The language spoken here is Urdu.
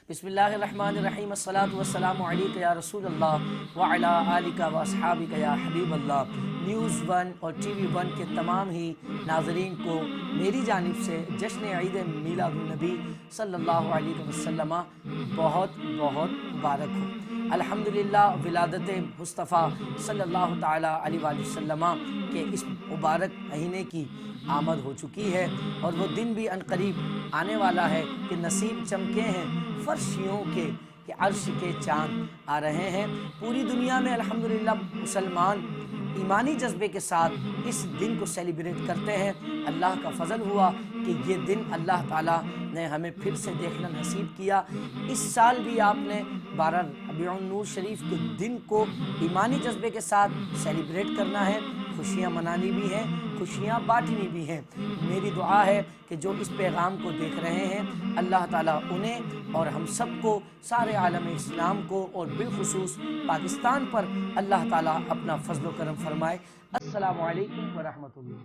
بسم اللہ الرحمن الرحیم، الصلاۃ والسلام علیک یا رسول اللہ وعلی آلک و اصحابک یا حبیب اللہ۔ نیوز ون اور ٹی وی ون کے تمام ہی ناظرین کو میری جانب سے جشن عید میلاد النبی صلی اللہ علیہ وسلم بہت بہت مبارک ہو۔ الحمدللہ ولادت مصطفیٰ صلی اللہ تعالیٰ علیہ وآلہ وسلم کے اس مبارک مہینے کی آمد ہو چکی ہے، اور وہ دن بھی عنقریب آنے والا ہے کہ نصیب چمکے ہیں فرشیوں کے کہ عرش کے چاند آ رہے ہیں۔ پوری دنیا میں الحمدللہ مسلمان ایمانی جذبے کے ساتھ اس دن کو سیلیبریٹ کرتے ہیں۔ اللہ کا فضل ہوا کہ یہ دن اللہ تعالیٰ نے ہمیں پھر سے دیکھنا نصیب کیا۔ اس سال بھی آپ نے 12 ربیع النور شریف کے دن کو ایمانی جذبے کے ساتھ سیلیبریٹ کرنا ہے، خوشیاں منانی بھی ہیں، خوشیاں بانٹنی بھی ہیں۔ میری دعا ہے کہ جو اس پیغام کو دیکھ رہے ہیں اللہ تعالیٰ انہیں اور ہم سب کو، سارے عالم اسلام کو اور بالخصوص پاکستان پر اللہ تعالیٰ اپنا فضل و کرم فرمائے۔ السلام علیکم ورحمۃ اللہ۔